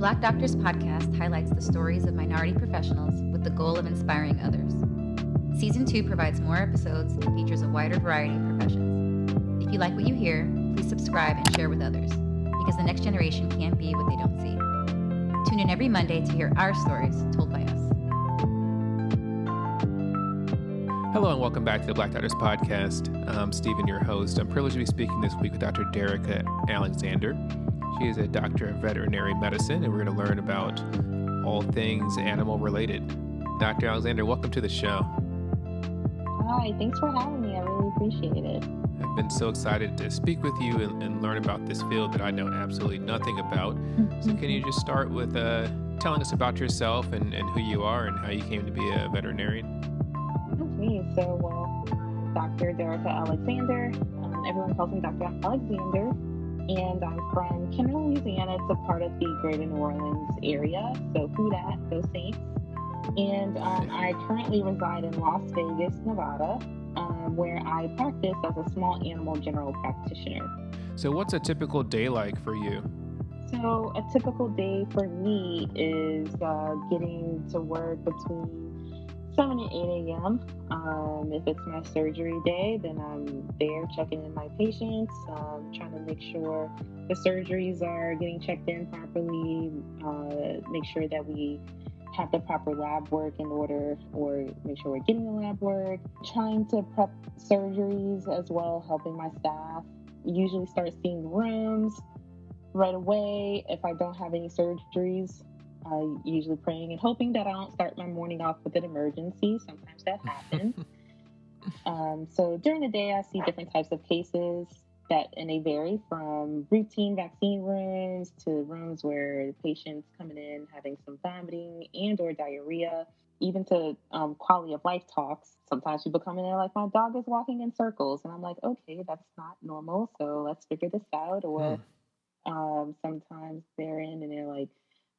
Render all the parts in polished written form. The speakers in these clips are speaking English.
Black Doctors podcast highlights the stories of minority professionals with the goal of inspiring others. Season 2 provides more episodes and features a wider variety of professions. If you like what you hear, please subscribe and share with others, because the next generation can't be what they don't see. Tune in every Monday to hear our stories told by us. Hello and welcome back to the Black Doctors podcast. I'm Stephen, your host. I'm privileged to be speaking this week with Dr. Derecka Alexander. She is a Doctor of Veterinary Medicine, and we're going to learn about all things animal related. Dr. Alexander, welcome to the show. Hi, thanks for having me. I really appreciate it. I've been so excited to speak with you and learn about this field that I know absolutely nothing about. So can you just start with telling us about yourself and who you are and how you came to be a veterinarian? Okay, so Dr. Derecka Alexander. Everyone calls me Dr. Alexander. And I'm from Kenner, Louisiana. It's a part of the greater New Orleans area. So who dat, go Saints. And I currently reside in Las Vegas, Nevada, where I practice as a small animal general practitioner. So what's a typical day like for you? So a typical day for me is getting to work between 7 and 8 a.m. If it's my surgery day, then I'm there checking in my patients, trying to make sure the surgeries are getting checked in properly, make sure that we have the proper lab work in order, or make sure we're getting the lab work, trying to prep surgeries as well, helping my staff. Usually start seeing rooms right away if I don't have any surgeries. Usually praying and hoping that I don't start my morning off with an emergency. Sometimes that happens. So during the day, I see different types of cases and they vary from routine vaccine rooms to rooms where the patient's coming in having some vomiting and or diarrhea, even to quality of life talks. Sometimes people come in there like, my dog is walking in circles. And I'm like, okay, that's not normal. So let's figure this out. Or sometimes they're in and they're like,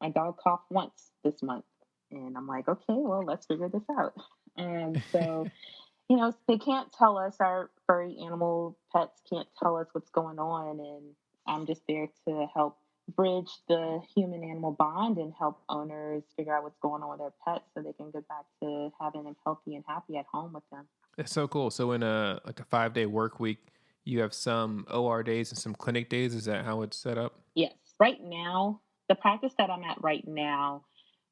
my dog coughed once this month. And I'm like, okay, well, let's figure this out. So, they can't tell us, our furry animal pets can't tell us what's going on. And I'm just there to help bridge the human-animal bond and help owners figure out what's going on with their pets so they can get back to having them healthy and happy at home with them. That's so cool. So in a 5-day work week, you have some OR days and some clinic days. Is that how it's set up? Yes. Right now, the practice that I'm at right now,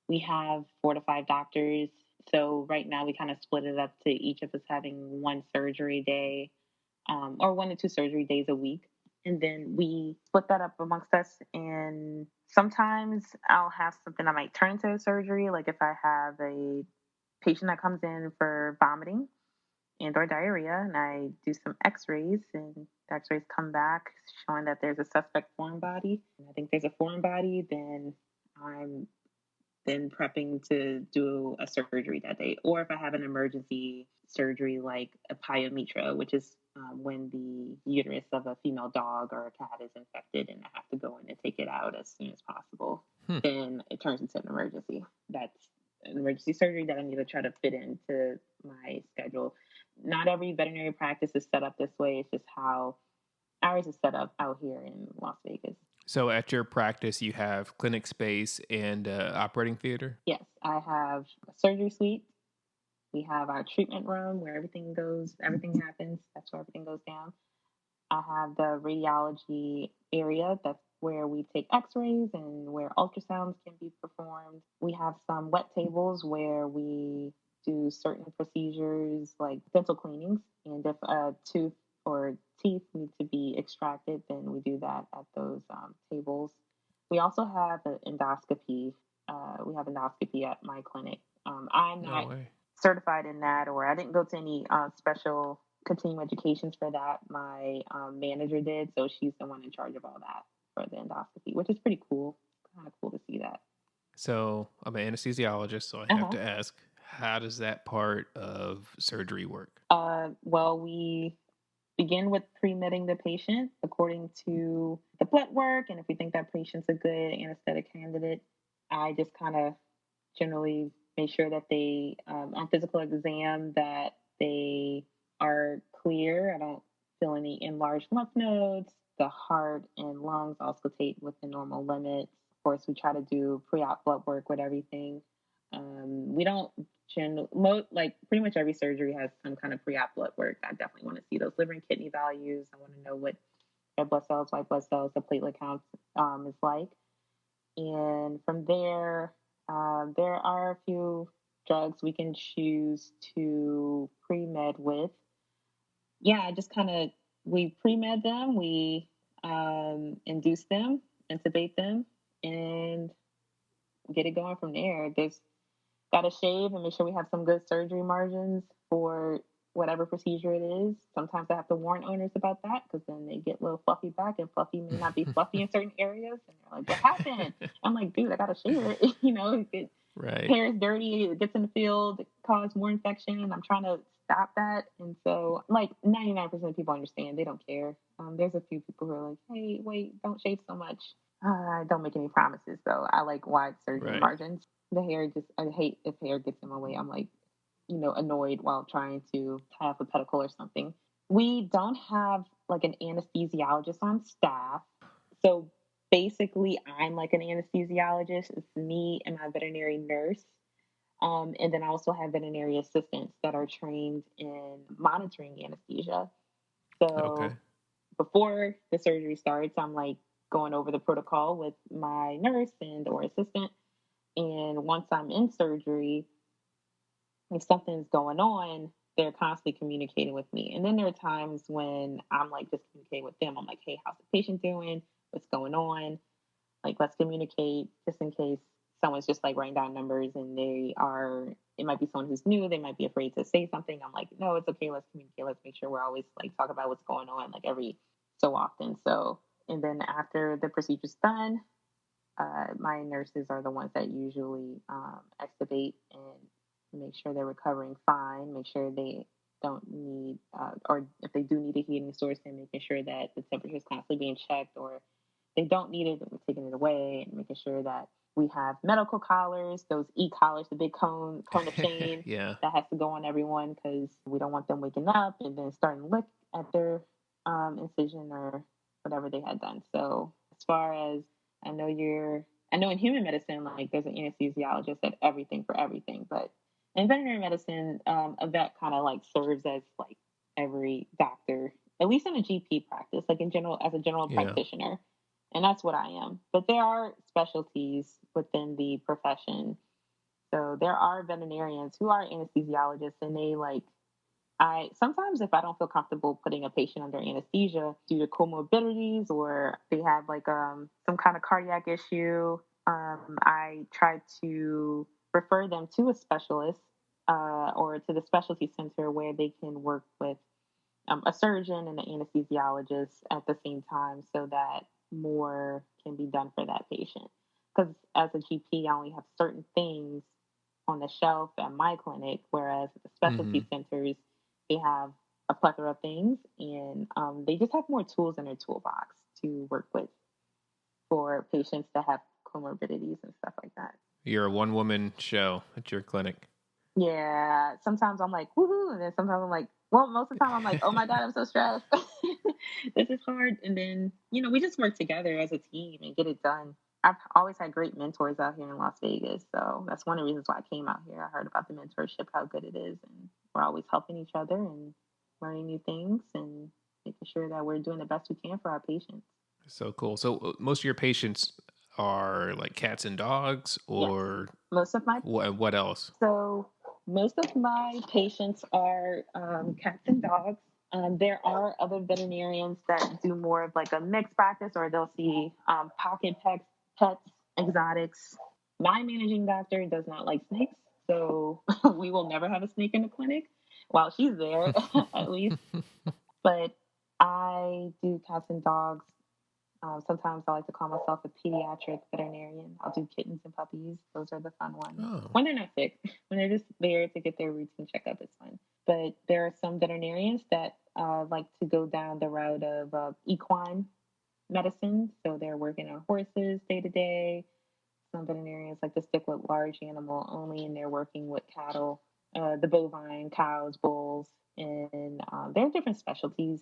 we have 4 to 5 doctors. So right now we kind of split it up to each of us having one surgery day, or 1 to 2 surgery days a week. And then we split that up amongst us. And sometimes I'll have something I might turn into a surgery. Like if I have a patient that comes in for vomiting and or diarrhea, and I do some x-rays, and the x-rays come back showing that there's a suspect foreign body. And I think there's a foreign body, then I'm prepping to do a surgery that day. Or if I have an emergency surgery like a pyometra, which is when the uterus of a female dog or a cat is infected and I have to go in and take it out as soon as possible, then it turns into an emergency. That's an emergency surgery that I need to try to fit into my schedule. Not every veterinary practice is set up this way. It's just how ours is set up out here in Las Vegas. So at your practice, you have clinic space and operating theater? Yes, I have a surgery suite. We have our treatment room where everything happens. That's where everything goes down. I have the radiology area. That's where we take x-rays and where ultrasounds can be performed. We have some wet tables where we do certain procedures like dental cleanings. And if a tooth or teeth need to be extracted, then we do that at those tables. We also have an endoscopy. We have endoscopy at my clinic. I'm not certified in that, or I didn't go to any special continuing educations for that. My manager did, so she's the one in charge of all that for the endoscopy, which is pretty cool. Kind of cool to see that. So I'm an anesthesiologist, so I have to ask, how does that part of surgery work? Well, we begin with pre-medding the patient according to the blood work, and if we think that patient's a good anesthetic candidate, I just kind of generally make sure that they, on physical exam, that they are clear. I don't feel any enlarged lymph nodes. The heart and lungs auscultate within normal limits. course, we try to do pre-op blood work with everything. We don't like pretty much every surgery has some kind of pre-op blood work. I definitely want to see those liver and kidney values. I want to know what red blood cells, white blood cells, the platelet count is like. And from there, there are a few drugs we can choose to pre-med with. Yeah, just kind of, we pre-med them, we induce them, intubate them, and get it going from there. There's got to shave and make sure we have some good surgery margins for whatever procedure it is. Sometimes I have to warn owners about that because then they get a little fluffy back, and fluffy may not be fluffy in certain areas. And they're like, what happened? I'm like, dude, I got to shave it. Right. Hair is dirty, it gets in the field, it causes more infection, and I'm trying to stop that. And so, like, 99% of people understand. They don't care. There's a few people who are like, hey, wait, don't shave so much. I don't make any promises, though. I like wide surgery margins. The hair I hate if hair gets in my way. I'm like, annoyed while trying to tie up a pedicle or something. We don't have like an anesthesiologist on staff. So basically, I'm like an anesthesiologist. It's me and my veterinary nurse. And then I also have veterinary assistants that are trained in monitoring anesthesia. So before the surgery starts, I'm like going over the protocol with my nurse or assistant. And once I'm in surgery, if something's going on, they're constantly communicating with me. And then there are times when I'm like just communicating with them. I'm like, hey, how's the patient doing? What's going on? Like, let's communicate just in case someone's just like writing down numbers and it might be someone who's new. They might be afraid to say something. I'm like, no, it's okay. Let's communicate. Let's make sure we're always like talk about what's going on like every so often. So, and then after the procedure's done, my nurses are the ones that usually extubate and make sure they're recovering fine, make sure they don't need, or if they do need a heating source, then making sure that the temperature is constantly being checked, or if they don't need it, then we're taking it away and making sure that we have medical collars, those e-collars, the big cone of shame that has to go on everyone because we don't want them waking up and then starting to look at their incision or whatever they had done. So as far as I know in human medicine, like there's an anesthesiologist at everything for everything, but in veterinary medicine, a vet kind of like serves as like every doctor, at least in a GP practice, like in general, as a general practitioner. And that's what I am. But there are specialties within the profession. So there are veterinarians who are anesthesiologists, and they sometimes if I don't feel comfortable putting a patient under anesthesia due to comorbidities or they have like some kind of cardiac issue, I try to refer them to a specialist or to the specialty center where they can work with a surgeon and an anesthesiologist at the same time so that more can be done for that patient. Because as a GP, I only have certain things on the shelf at my clinic, whereas at the specialty centers, they have a plethora of things, and they just have more tools in their toolbox to work with for patients that have comorbidities and stuff like that. You're a one-woman show at your clinic. Yeah. Sometimes I'm like, woohoo. And then sometimes I'm like, well, most of the time I'm like, oh my God, I'm so stressed. This is hard. And then, we just work together as a team and get it done. I've always had great mentors out here in Las Vegas. So that's one of the reasons why I came out here. I heard about the mentorship, how good it is. And we're always helping each other and learning new things and making sure that we're doing the best we can for our patients. So cool. So most of your patients are like cats and dogs, or most of my what else? So most of my patients are cats and dogs. There are other veterinarians that do more of like a mixed practice, or they'll see pocket pets, exotics. My managing doctor does not like snakes, so we will never have a snake in the clinic while she's there, at least. But I do cats and dogs. Sometimes I like to call myself a pediatric veterinarian. I'll do kittens and puppies. Those are the fun ones. Oh. When they're not sick, when they're just there to get their routine checkup, it's fun. But there are some veterinarians that like to go down the route of equine medicine. So they're working on horses day to day. Some veterinarians like to stick with large animal only, and they're working with cattle, the bovine, cows, bulls. And there are different specialties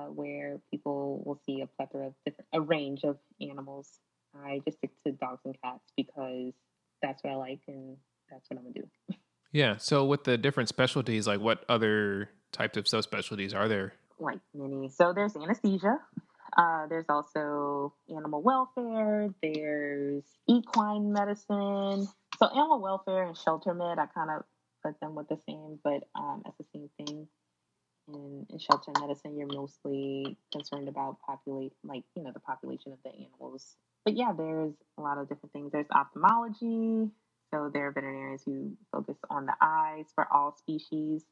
where people will see a plethora of a range of animals I just stick to dogs and cats because that's what I like and that's what I'm gonna do. Yeah. So with the different specialties, like what other types of subspecialties are there? Like many. So there's anesthesia. There's also animal welfare. There's equine medicine. So animal welfare and shelter med, I kind of put them with the same, but it's the same thing. In shelter medicine, you're mostly concerned about the population of the animals. But yeah, there's a lot of different things. There's ophthalmology. So there are veterinarians who focus on the eyes for all species.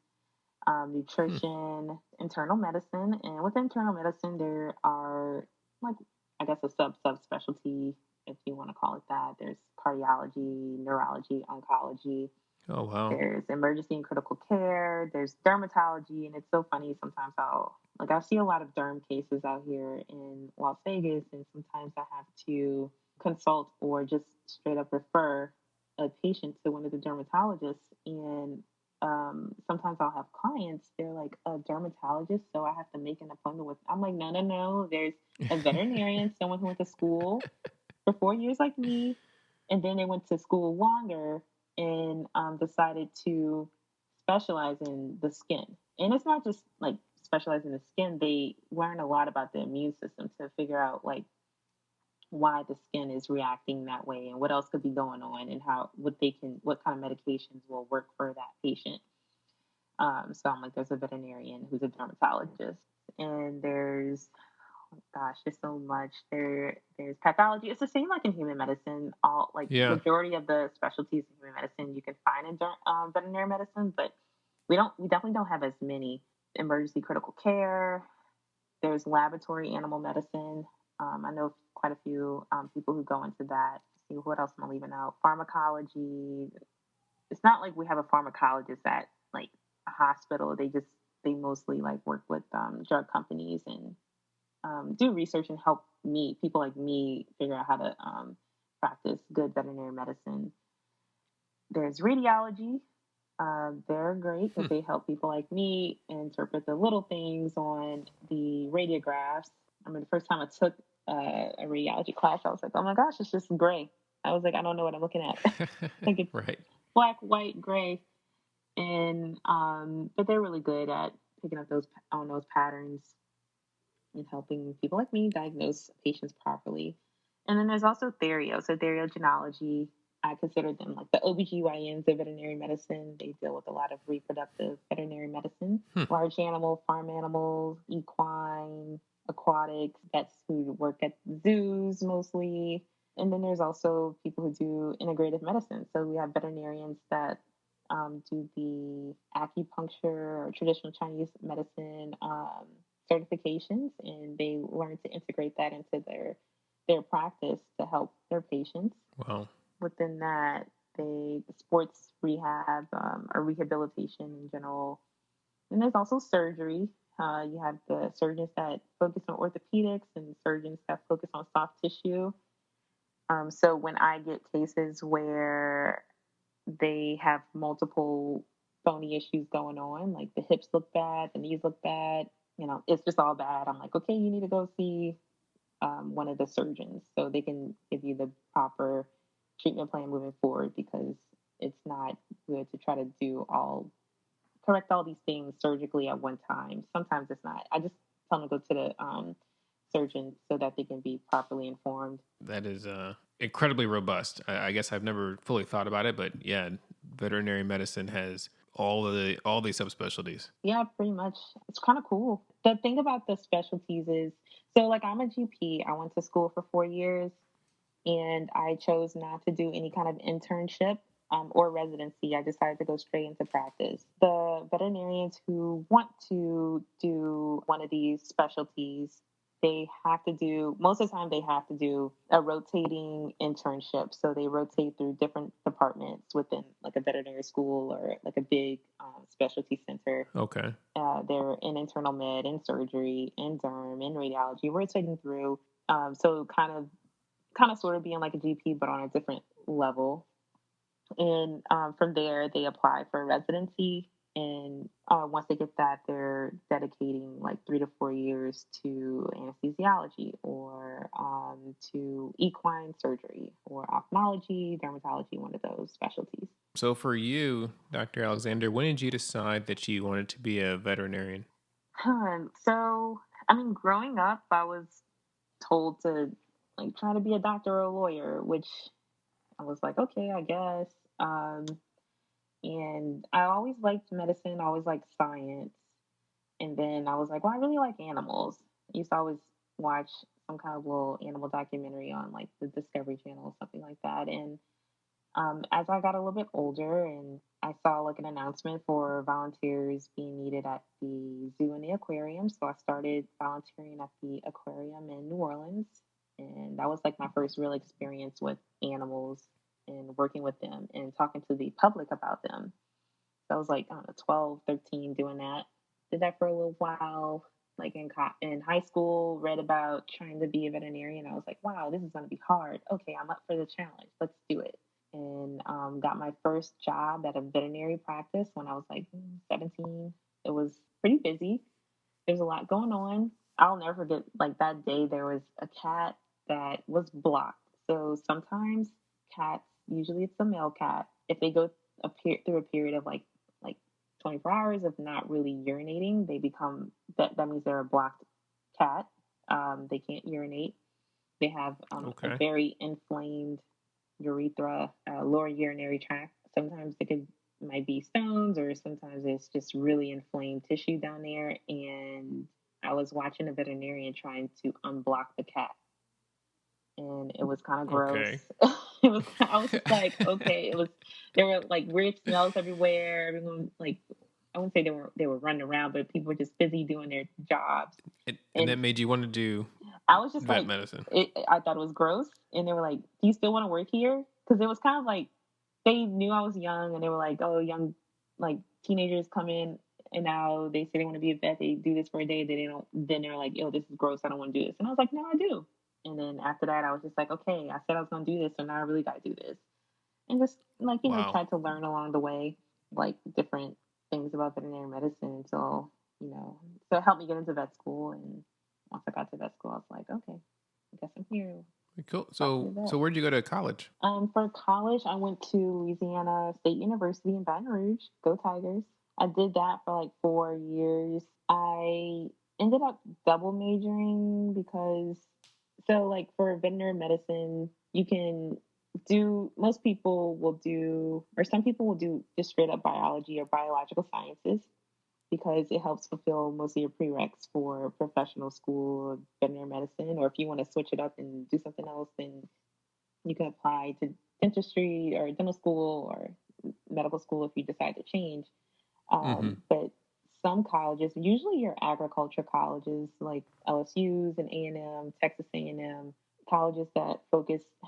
Nutrition, internal medicine, and with internal medicine, there are like I guess a subspecialty, if you want to call it that. There's cardiology, neurology, oncology. Oh, wow. There's emergency and critical care. There's dermatology, and it's so funny. Sometimes I see a lot of derm cases out here in Las Vegas, and sometimes I have to consult or just straight up refer a patient to one of the dermatologists. And sometimes I'll have clients. They're like a dermatologist, so I have to make an appointment with. I'm like, no, no, no. There's a veterinarian, someone who went to school for 4 years like me, and then they went to school longer and decided to specialize in the skin. And it's not just like specializing in the skin. They learn a lot about the immune system to figure out like why the skin is reacting that way and what else could be going on and what kind of medications will work for that patient. So I'm like, there's a veterinarian who's a dermatologist, and there's gosh, there's so much. There's pathology. It's the same like in human medicine. All like Yeah. majority of the specialties in human medicine you can find in veterinary medicine, but we definitely don't have as many. Emergency critical care. There's laboratory animal medicine. I know quite a few people who go into that. See what else am I leaving out? Pharmacology. It's not like we have a pharmacologist at like a hospital. They mostly like work with drug companies and do research and help people like me figure out how to practice good veterinary medicine. There's radiology. They're great because they help people like me interpret the little things on the radiographs. I mean, the first time I took a radiology class, I was like, oh my gosh, it's just gray. I was like, I don't know what I'm looking at. Like it's Right. black, white, gray. And but they're really good at picking up those patterns and helping people like me diagnose patients properly. And then there's also therio. So theriogenology, I consider them like the OBGYNs of veterinary medicine. They deal with a lot of reproductive veterinary medicine, large animal, farm animals, equine, aquatics. That's who work at zoos mostly. And then there's also people who do integrative medicine. So we have veterinarians that do the acupuncture or traditional Chinese medicine certifications, and they learn to integrate that into their practice to help their patients. Wow. Within that, sports rehab or rehabilitation in general. And there's also surgery. You have the surgeons that focus on orthopedics and surgeons that focus on soft tissue. So when I get cases where they have multiple bony issues going on, like the hips look bad, the knees look bad, it's just all bad. I'm like, okay, you need to go see one of the surgeons so they can give you the proper treatment plan moving forward, because it's not good to try to correct all these things surgically at one time. Sometimes it's not. I just tell them to go to the surgeon so that they can be properly informed. That is incredibly robust. I guess I've never fully thought about it, but yeah, veterinary medicine has all these subspecialties. Yeah, pretty much. It's kind of cool. The thing about the specialties is, so like I'm a GP. I went to school for 4 years, and I chose not to do any kind of internship or residency. I decided to go straight into practice. The veterinarians who want to do one of these specialties, most of the time they have to do a rotating internship. So they rotate through different departments within like a veterinary school or like a big specialty center. Okay. They're in internal med, in surgery, in derm, in radiology, rotating through. So kind of sort of being like a GP, but on a different level. And from there, they apply for residency. And once they get that, they're dedicating like 3 to 4 years to anesthesiology or to equine surgery or ophthalmology, dermatology, one of those specialties. So for you, Dr. Alexander, when did you decide that you wanted to be a veterinarian? So, I mean, growing up, I was told to like try to be a doctor or a lawyer, which I was like, okay, I guess. And I always liked medicine, I always liked science. And then I was like, well, I really like animals. I used to always watch some kind of little animal documentary on like the Discovery Channel or something like that. And as I got a little bit older and I saw like an announcement for volunteers being needed at the zoo and the aquarium. So I started volunteering at the aquarium in New Orleans. And that was like my first real experience with animals and working with them and talking to the public about them. So I was like, I don't know, 12, 13 doing that. Did that for a little while. Like in high school, read about trying to be a veterinarian. I was like, wow, this is going to be hard. Okay, I'm up for the challenge. Let's do it. And got my first job at a veterinary practice when I was like 17. It was pretty busy. There's a lot going on. I'll never forget, like that day, there was a cat that was blocked. So sometimes cats, usually it's a male cat, if they go through a period of like 24 hours of not really urinating, they become that means they're a blocked cat. They can't urinate. They have a Okay. very inflamed urethra, lower urinary tract. Sometimes might be stones, or sometimes it's just really inflamed tissue down there. And I was watching a veterinarian trying to unblock the cat, and it was kind of gross. Okay. It was. I was just like, okay. It was. There were like weird smells everywhere. Everyone like. I wouldn't say they were running around, but people were just busy doing their jobs. And that made you want to do I was just vet like, medicine. I thought it was gross, and they were like, "Do you still want to work here?" Because it was kind of like they knew I was young, and they were like, "Oh, young, like teenagers come in, and now they say they want to be a vet. They do this for a day, then they don't. Then they're like, "Oh, this is gross. I don't want to do this." And I was like, "No, I do." And then after that, I was just like, "Okay, I said I was going to do this, so now I really got to do this." And just like Wow. tried to learn along the way, like different things about veterinary medicine. So so it helped me get into vet school. And once I got to vet school, I was like, okay, I guess I'm here. Cool. About to do So that. where'd you go to college? For college, I went to Louisiana State University in Baton Rouge. Go Tigers! I did that for like 4 years. I ended up double majoring because, so like for veterinary medicine, you can do, most people will do, or some people will do just straight up biology or biological sciences because it helps fulfill most of your prereqs for professional school of veterinary medicine. Or if you want to switch it up and do something else, then you can apply to dentistry or dental school or medical school if you decide to change. Mm-hmm. But some colleges, usually your agriculture colleges like LSU's and A&M, Texas A&M, colleges that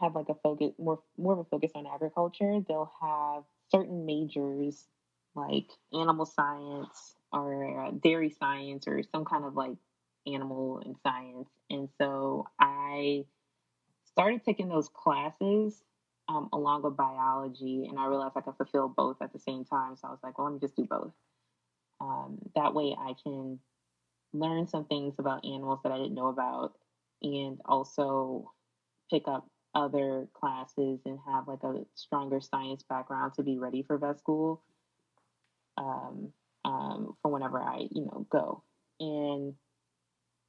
have like a focus more of a focus on agriculture, they'll have certain majors like animal science or dairy science or some kind of like animal and science. And so I started taking those classes along with biology, and I realized I could fulfill both at the same time. So I was like, well, let me just do both. That way I can learn some things about animals that I didn't know about, and also pick up other classes and have like a stronger science background to be ready for vet school um, for whenever I, go. And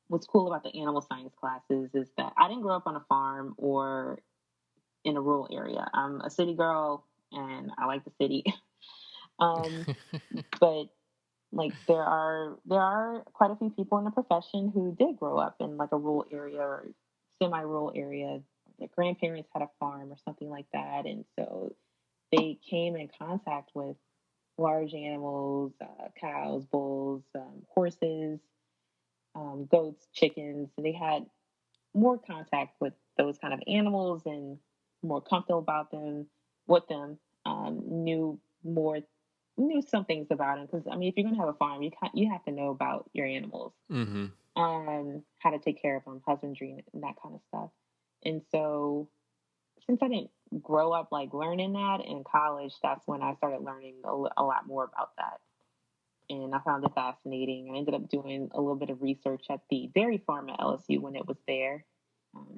what's cool about the animal science classes is that I didn't grow up on a farm or in a rural area. I'm a city girl and I like the city. But like there are quite a few people in the profession who did grow up in like a rural area or semi-rural area. Their grandparents had a farm or something like that, and so they came in contact with large animals, cows, bulls, horses, goats, chickens. They had more contact with those kind of animals and more comfortable about them, with them, knew more, knew some things about them. Because I mean, if you're gonna have a farm, you have to know about your animals, Mm-hmm. how to take care of them, husbandry, and that kind of stuff. And so, since I didn't grow up like learning that in college, that's when I started learning a lot more about that. and I found it fascinating. I ended up doing a little bit of research at the dairy farm at LSU when it was there.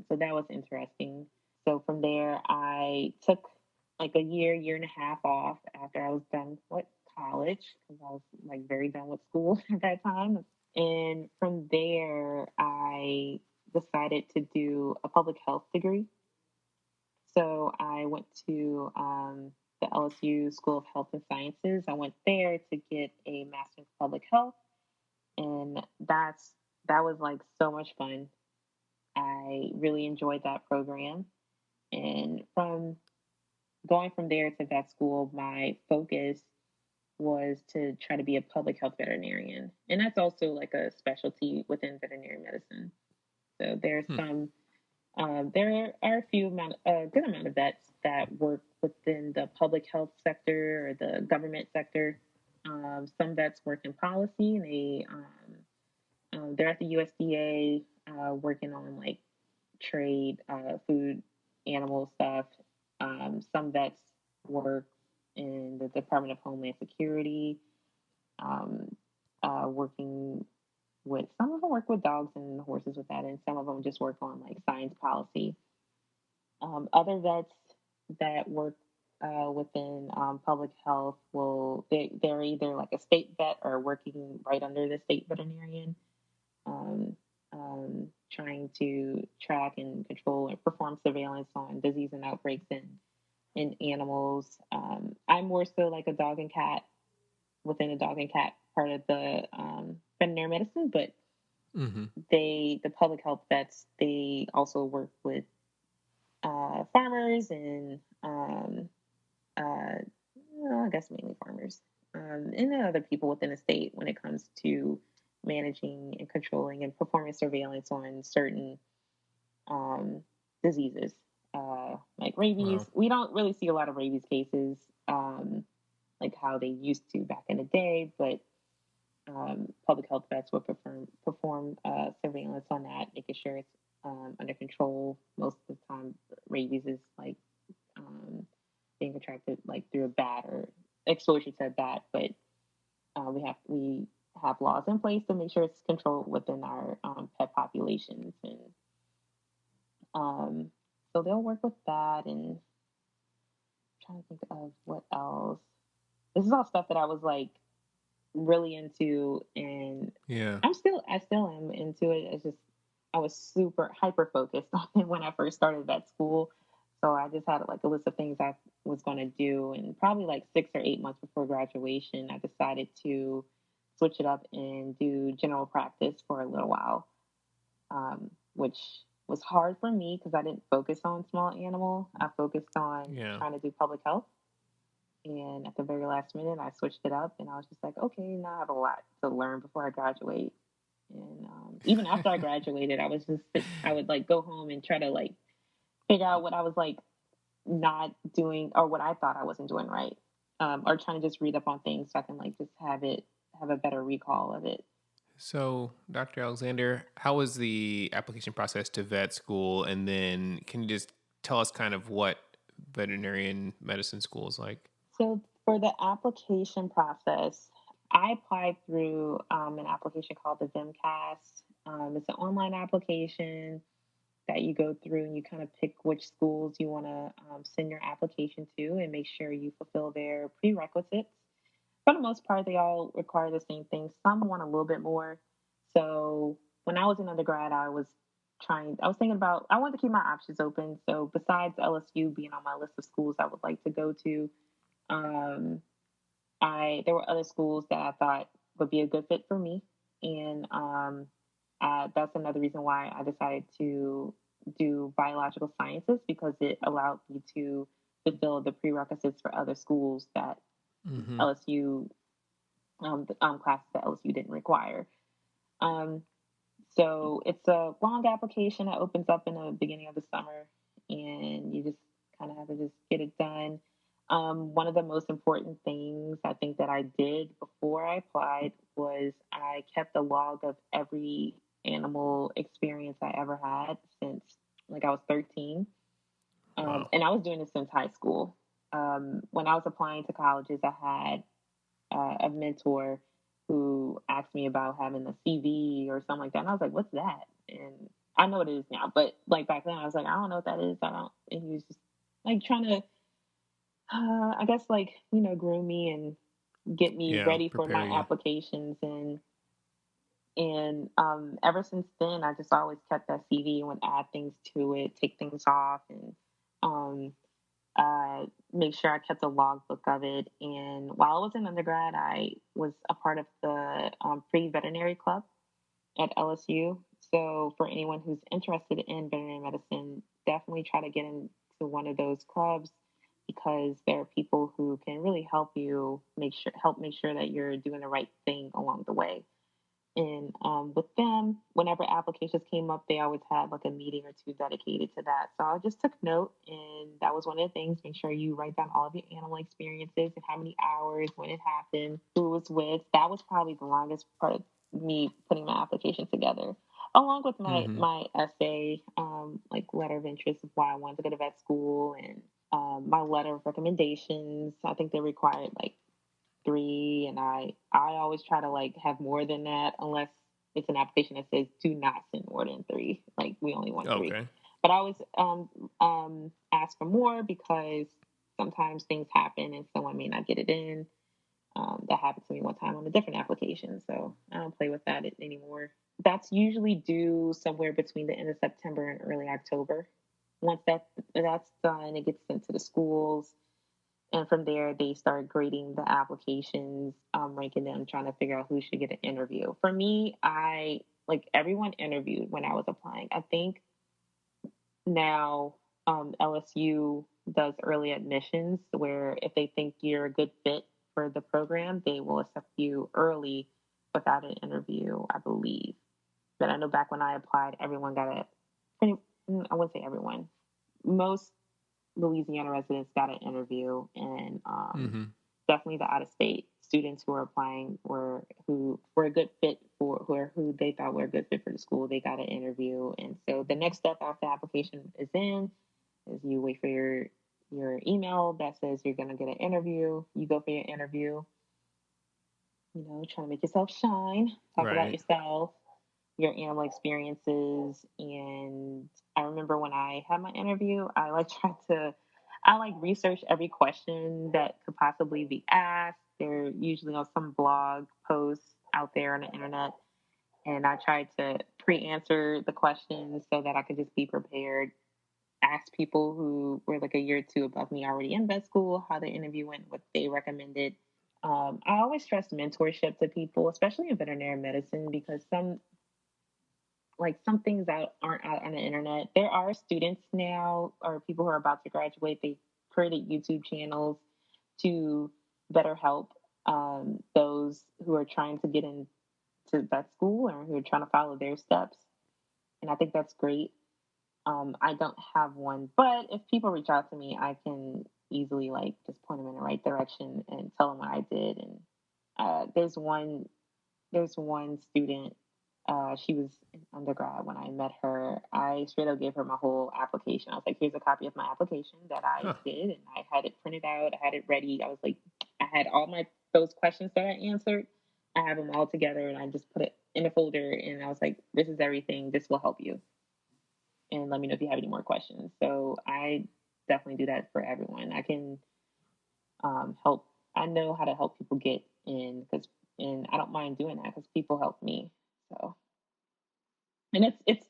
So that was interesting. So from there, I took like a year and a half off after I was done with college because I was like very done with school at that time. And from there, I decided to do a public health degree. So I went to the LSU School of Health and Sciences. I went there to get a master's in public health, and that was like so much fun. I really enjoyed that program, and from going from there to vet school, my focus was to try to be a public health veterinarian, and that's also like a specialty within veterinary medicine. So there's some there are a good amount of vets that work within the public health sector or the government sector. Some vets work in policy, and they're at the USDA working on like trade, food, animal stuff. Some vets work in the Department of Homeland Security, um, working with some of them work with dogs and horses with that, and some of them just work on like science policy. Other vets that work within public health they're either like a state vet or working right under the state veterinarian, um, trying to track and control or perform surveillance on disease and outbreaks in animals. I'm more so like a dog and cat within the dog and cat part of the veterinary medicine, but Mm-hmm. the public health vets, they also work with farmers and I guess mainly farmers, and then other people within the state when it comes to managing and controlling and performing surveillance on certain um, diseases like rabies. Wow. We don't really see a lot of rabies cases like how they used to back in the day, but public health vets will perform surveillance on that, making sure it's under control. Most of the time, rabies is like um, being contracted like through a bat or exposure to a bat, but we have laws in place to make sure it's controlled within our pet populations, and um, so they'll work with that. And I'm trying to think of what else. This is all stuff that I was like really into, and Yeah. I still am into it. It's just I was super hyper focused on it when I first started vet school. So I just had like a list of things I was going to do, and probably like 6 or 8 months before graduation, I decided to switch it up and do general practice for a little while, which was hard for me because I didn't focus on small animal. I focused on Yeah. trying to do public health. And at the very last minute, I switched it up, and I was just like, okay, now I have a lot to learn before I graduate. And even after I graduated, I would like go home and try to like figure out what I was like not doing or what I thought I wasn't doing right, or trying to just read up on things so I can like just have a better recall of it. So, Dr. Alexander, how was the application process to vet school? And then can you just tell us kind of what veterinarian medicine school is like? So for the application process, I applied through an application called the VimCast. It's an online application that you go through, and you kind of pick which schools you want to send your application to and make sure you fulfill their prerequisites. For the most part, they all require the same things. Some want a little bit more. So when I was in undergrad, I was thinking about, I wanted to keep my options open. So besides LSU being on my list of schools I would like to go to, um, there were other schools that I thought would be a good fit for me, and that's another reason why I decided to do biological sciences, because it allowed me to fulfill the prerequisites for other schools that Mm-hmm. LSU classes that LSU didn't require. Um, so it's a long application that opens up in the beginning of the summer, and you just kind of have to just get it done. One of the most important things I think that I did before I applied was I kept a log of every animal experience I ever had since like I was 13. Wow. And I was doing this since high school. When I was applying to colleges, I had a mentor who asked me about having a CV or something like that. And I was like, what's that? And I know what it is now, but like back then I was like, I don't know what that is. I don't. And he was just like trying to, I guess like, groom me and get me Yeah, ready for prepare my you. applications. And ever since then, I just always kept that CV and would add things to it, take things off, and um, make sure I kept a logbook of it. And while I was in undergrad, I was a part of the pre-veterinary club at LSU. So for anyone who's interested in veterinary medicine, definitely try to get into one of those clubs because there are people who can really help you make sure that you're doing the right thing along the way. And with them, whenever applications came up, they always had like a meeting or two dedicated to that. So I just took note, and that was one of the things. Make sure you write down all of your animal experiences and how many hours, when it happened, who it was with. That was probably the longest part of me putting my application together, along with my Mm-hmm. my essay, like letter of interest of why I wanted to go to vet school, and my letter of recommendations. I think they required like three, and I always try to like have more than that unless it's an application that says do not send more than three. Like we only want three. Okay. But I always ask for more because sometimes things happen and someone may not get it in. That happened to me one time on a different application, so I don't play with that anymore. That's usually due somewhere between the end of September and early October. Once that's done, it gets sent to the schools, and from there, they start grading the applications, ranking them, trying to figure out who should get an interview. For me, I like everyone interviewed when I was applying. I think now LSU does early admissions where if they think you're a good fit for the program, they will accept you early without an interview, I believe. But I know back when I applied, everyone got a pretty, I wouldn't say everyone, most Louisiana residents got an interview, and Mm-hmm. definitely the out of state students who were applying who were a good fit who they thought were a good fit for the school. They got an interview, and so the next step after the application is in is you wait for your email that says you're going to get an interview. You go for your interview. Trying to make yourself shine. Talk about Right. yourself, your animal experiences. And I remember when I had my interview, I like research every question that could possibly be asked. They're usually on some blog posts out there on the internet. And I tried to pre-answer the questions so that I could just be prepared. Ask people who were like a year or two above me already in vet school how the interview went, what they recommended. I always trust mentorship to people, especially in veterinary medicine, because some things that aren't out on the internet. There are students now or people who are about to graduate. They created YouTube channels to better help those who are trying to get into vet school or who are trying to follow their steps. And I think that's great. I don't have one, but if people reach out to me, I can easily like just point them in the right direction and tell them what I did. And there's one student. She was in undergrad when I met her. I straight up gave her my whole application. I was like, "Here's a copy of my application that I Huh. did, and I had it printed out. I had it ready. I was like, I had all my those questions that I answered. I have them all together, and I just put it in a folder. And I was like, this is everything. This will help you, and let me know if you have any more questions." So I definitely do that for everyone. I can help. I know how to help people get in and I don't mind doing that because people help me. So, and it's.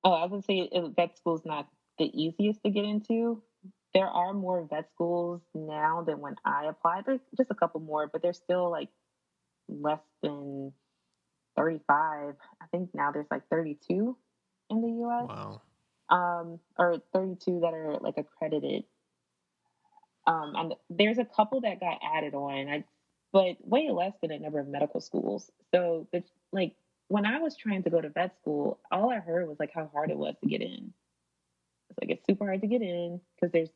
Oh, I was gonna say vet school's not the easiest to get into. There are more vet schools now than when I applied. There's just a couple more, but there's still like less than 35. I think now there's like 32 in the U.S. Wow. Or 32 that are like accredited. And there's a couple that got added on, but way less than a number of medical schools. So it's like when I was trying to go to vet school, all I heard was like how hard it was to get in. It's like it's super hard to get in because there's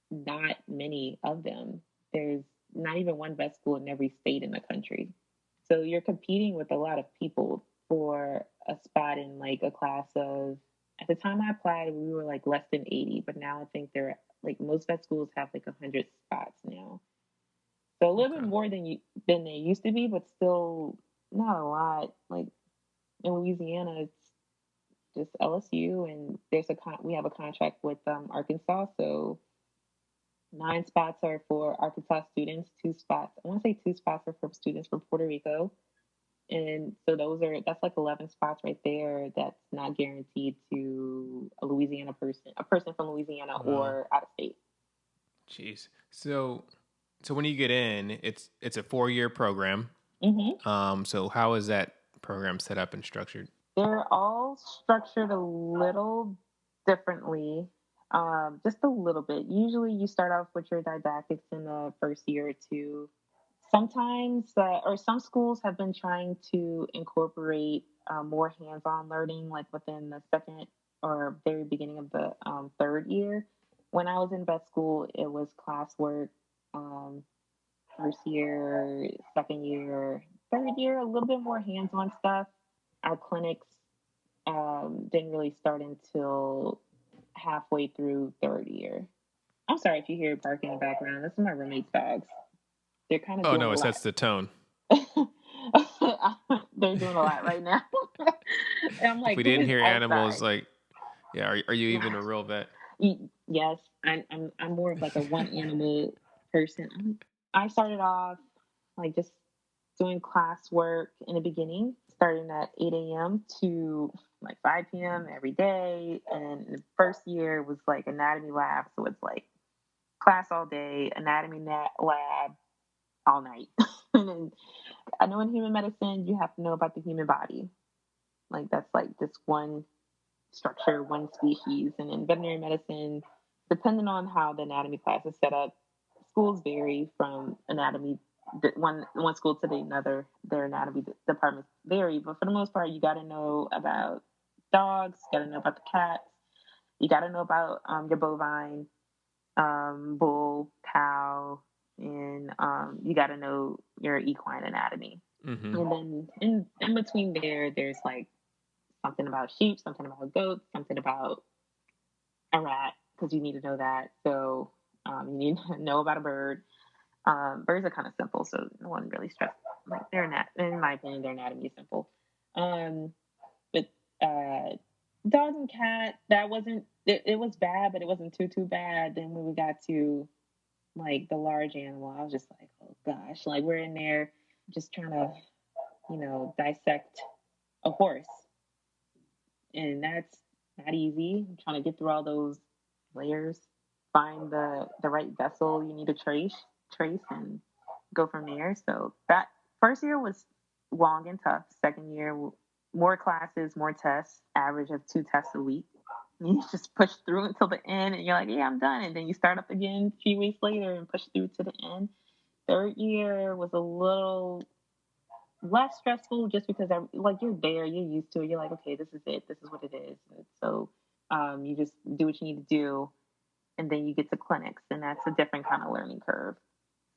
not many of them. There's not even one vet school in every state in the country. So you're competing with a lot of people for a spot in like a class of, at the time I applied, we were like less than 80, but now I think they're like most vet schools have like 100 spots now. So a little bit Okay. more than they used to be, but still not a lot. Like in Louisiana, it's just LSU, and we have a contract with Arkansas, so 9 spots are for Arkansas students. 2 spots, I want to say 2 spots are for students from Puerto Rico, and so that's like 11 spots right there. That's not guaranteed to a person from Louisiana Wow. or out of state. Jeez. So when you get in, it's a 4-year program. So how is that program set up and structured? They're all structured a little differently, just a little bit. Usually, you start off with your didactics in the first year or two. Sometimes, or some schools have been trying to incorporate more hands-on learning, like within the second or very beginning of the third year. When I was in vet school, it was classwork. Um, First year, second year, third year, a little bit more hands-on stuff. Our clinics didn't really start until halfway through third year. I'm sorry if you hear barking in the background. This is my roommate's dogs. They're kind of Oh doing no, a it lot. sets the tone. They're doing a lot right now. And I'm If we like, who didn't is hear animals, outside? like, yeah, are you Yeah. even a real vet? Yes, I'm more of like a one animal person. I started off like just doing classwork in the beginning, starting at 8 a.m. to like 5 p.m. every day. And the first year was like anatomy lab, so it's like class all day, anatomy lab all night. And then I know in human medicine you have to know about the human body. Like that's like just one structure, one species. And in veterinary medicine, depending on how the anatomy class is set up, schools vary from anatomy one school to the another. Their anatomy departments vary, but for the most part, you got to know about dogs, you got to know about the cats, you got to know about your bovine, bull, cow, and you got to know your equine anatomy. Mm-hmm. And then in between there's like something about sheep, something about goats, something about a rat, because you need to know that. So you need to know about a bird. Birds are kind of simple, so no one really stressed. Like in my opinion, their anatomy is simple. But dog and cat, that wasn't. It was bad, but it wasn't too bad. Then when we got to like the large animal, I was just like, oh gosh, like we're in there just trying to, dissect a horse, and that's not easy. I'm trying to get through all those layers, find the right vessel you need to trace, and go from there. So that first year was long and tough. Second year, more classes, more tests, average of 2 tests a week. You just push through until the end, and you're like, yeah, I'm done. And then you start up again a few weeks later and push through to the end. Third year was a little less stressful just because like you're there, you're used to it. You're like, okay, this is it. This is what it is. And so you just do what you need to do, and then you get to clinics, and that's a different kind of learning curve.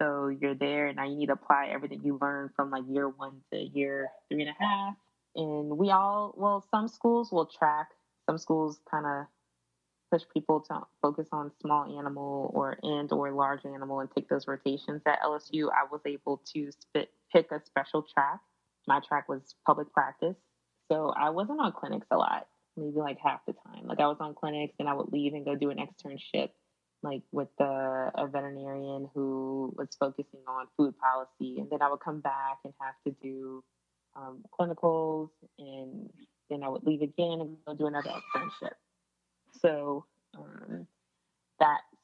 So you're there, and now you need to apply everything you learned from like year 1 to year 3.5. And some schools will track. Some schools kind of push people to focus on small animal or large animal and take those rotations. At LSU, I was able to pick a special track. My track was public practice, so I wasn't on clinics a lot, maybe like half the time. Like I was on clinics, and I would leave and go do an externship, like with a veterinarian who was focusing on food policy, and then I would come back and have to do clinicals, and then I would leave again and go do another externship. So um,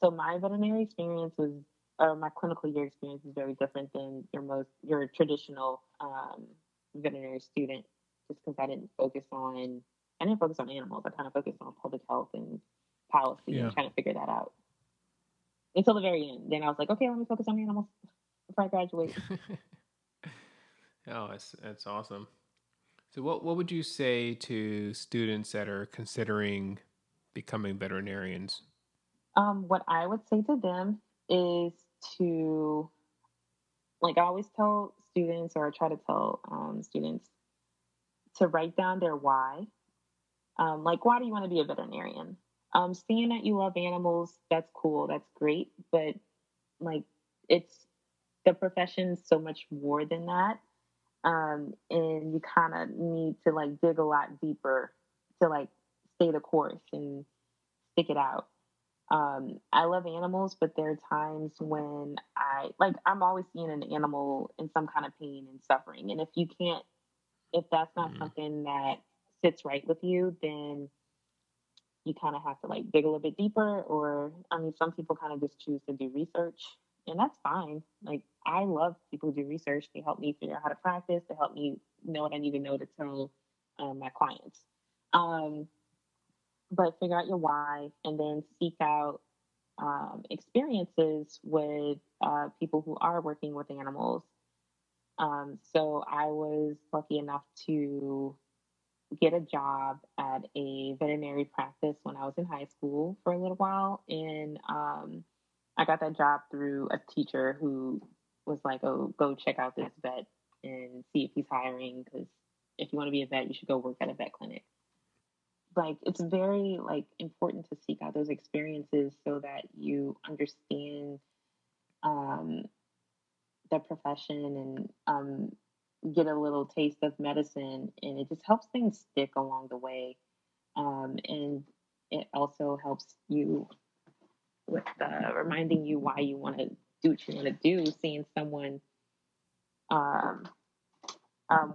so my veterinary experience was, or my clinical year experience is very different than your traditional veterinary student, just because I didn't focus on animals. I kind of focused on public health and policy Yeah. and trying to figure that out until the very end. Then I was like, okay, let me focus on animals before I graduate. Oh, that's awesome. So what would you say to students that are considering becoming veterinarians? What I would say to them is to, like, I always tell students, or I try to tell students, to write down their why. Like, why do you want to be a veterinarian? Seeing that you love animals, that's cool, that's great, but like, it's the profession's so much more than that. And you kind of need to like dig a lot deeper to like stay the course and stick it out. I love animals, but there are times when I'm always seeing an animal in some kind of pain and suffering. And if that's not something that sits right with you, then you kind of have to like dig a little bit deeper. Or, I mean, some people kind of just choose to do research, and that's fine. Like, I love people who do research. They help me figure out how to practice, they help me know what I need to know to tell my clients. Um, but figure out your why and then seek out experiences with people who are working with animals. So I was lucky enough to get a job at a veterinary practice when I was in high school for a little while. And I got that job through a teacher who was like, oh, go check out this vet and see if he's hiring. Because if you want to be a vet, you should go work at a vet clinic. Like, it's very like important to seek out those experiences so that you understand um, the profession and get a little taste of medicine, and it just helps things stick along the way. And it also helps you with reminding you why you want to do what you want to do, seeing someone um,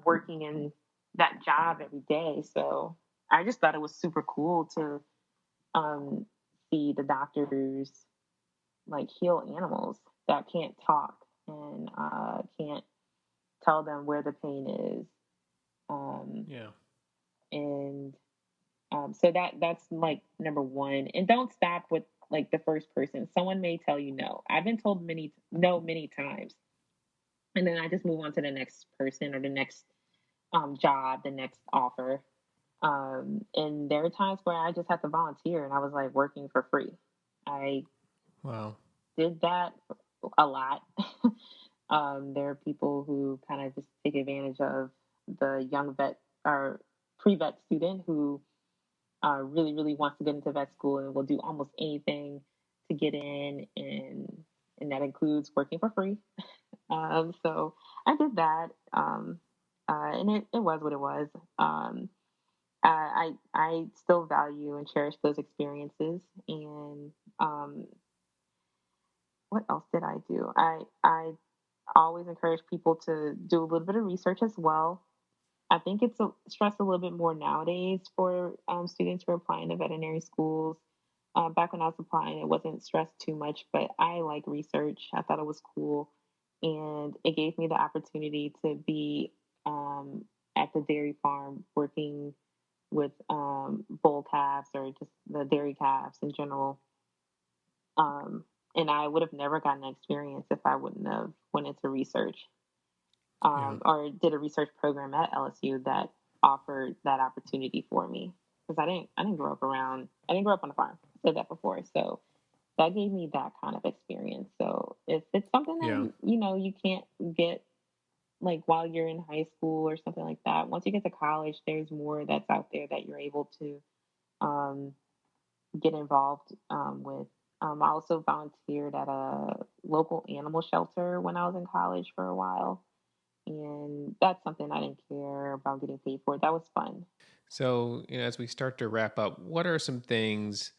working in that job every day. So I just thought it was super cool to um, see the doctors like heal animals that can't talk and can't tell them where the pain is. Yeah. And so that's like number one. And don't stop with like the first person. Someone may tell you no. I've been told many times, and then I just move on to the next person or the next job, the next offer. And there are times where I just have to volunteer, and I was like working for free. I Wow. did that a lot. There are people who kind of just take advantage of the young vet or pre-vet student who really, really wants to get into vet school and will do almost anything to get in, and that includes working for free. So I did that, and it was what it was. I still value and cherish those experiences. And what else did I do? I always encourage people to do a little bit of research as well. I think it's stressed a little bit more nowadays for students who are applying to veterinary schools. Back when I was applying, it wasn't stressed too much, but I like research. I thought it was cool. And it gave me the opportunity to be at the dairy farm working with bull calves or just the dairy calves in general. Um, and I would have never gotten that experience if I wouldn't have went into research Yeah. or did a research program at LSU that offered that opportunity for me. Because I didn't grow up on a farm. I said that before. So that gave me that kind of experience. So if it's something Yeah. that you can't get like while you're in high school or something like that, once you get to college, there's more that's out there that you're able to um, get involved with. I also volunteered at a local animal shelter when I was in college for a while, and that's something I didn't care about getting paid for. That was fun. So, as we start to wrap up, what are some things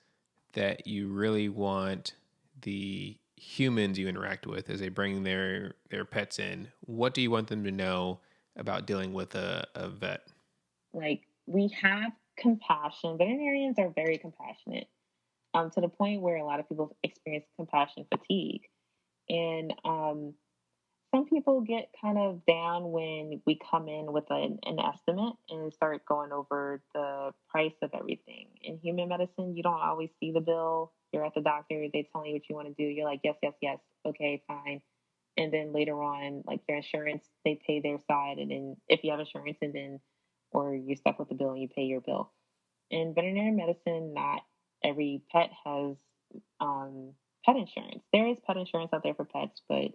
that you really want the humans you interact with as they bring their pets in? What do you want them to know about dealing with a vet? Like, we have compassion. Veterinarians are very compassionate, to the point where a lot of people experience compassion fatigue. And some people get kind of down when we come in with an estimate and start going over the price of everything. In human medicine, you don't always see the bill. You're at the doctor, they tell you what you want to do. You're like, yes, yes, yes. Okay, fine. And then later on, like your insurance, they pay their side. And then if you have insurance, and then, or you're stuck with the bill and you pay your bill. In veterinary medicine, not every pet has pet insurance. There is pet insurance out there for pets, but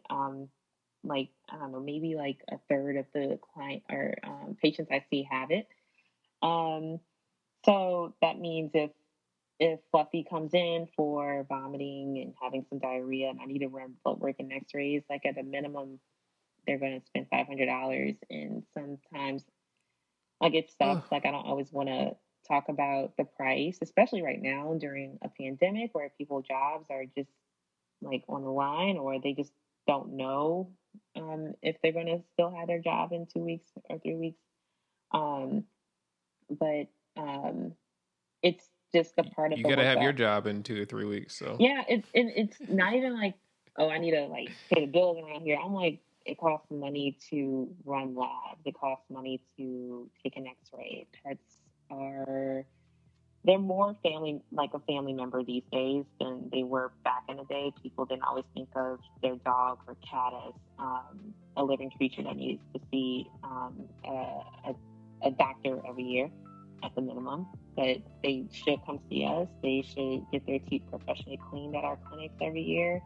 like I don't know, maybe like a third of the client or patients I see have it. Um, so that means if Fluffy comes in for vomiting and having some diarrhea and I need to run blood work and x-rays, like at a minimum, they're going to spend $500. And sometimes like it sucks. Like I don't always want to talk about the price, especially right now during a pandemic where people's jobs are just like on the line or they just don't know if they're going to still have their job in 2 weeks or 3 weeks. But it's just a part of you the got to work have that, your job in 2 or 3 weeks. So yeah, it's not even like, oh, I need to like pay the bills around here. I'm like, it costs money to run labs. It costs money to take an X-ray. They're more like a family member these days than they were back in the day. People didn't always think of their dog or cat as a living creature that needs to see a doctor every year at the minimum. But they should come see us. They should get their teeth professionally cleaned at our clinics every year.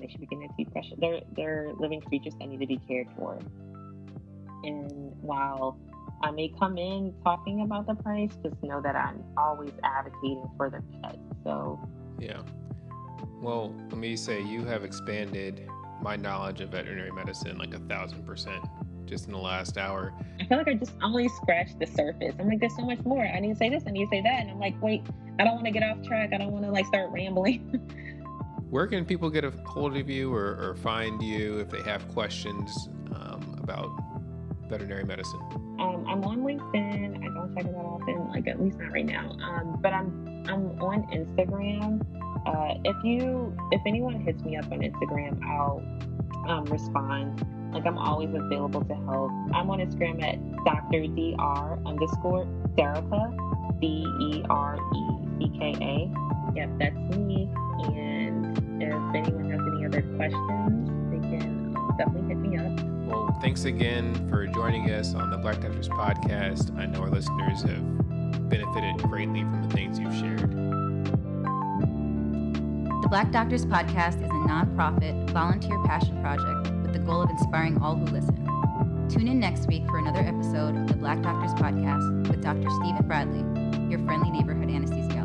They should be getting their teeth brushed. They're living creatures that need to be cared for. And while I may come in talking about the price, just know that I'm always advocating for the pet. So yeah. Well, let me say you have expanded my knowledge of veterinary medicine like 1,000% just in the last hour. I feel like I just only scratched the surface. I'm like, there's so much more. I need to say this, I need to say that. And I'm like, wait, I don't want to get off track. I don't want to like start rambling. Where can people get a hold of you or find you if they have questions about veterinary medicine? I'm on LinkedIn. I don't check it that often, like at least not right now. But I'm on Instagram. If anyone hits me up on Instagram, I'll respond. Like I'm always available to help. I'm on Instagram at Dr._Derecka, Derecka. Yep, that's me. And if anyone has any other questions, they can definitely hit me up. Well, thanks again for joining us on the Black Doctors podcast. I know our listeners have benefited greatly from the things you've shared. The Black Doctors podcast is a nonprofit, volunteer passion project with the goal of inspiring all who listen. Tune in next week for another episode of the Black Doctors podcast with Dr. Stephen Bradley, your friendly neighborhood anesthesiologist.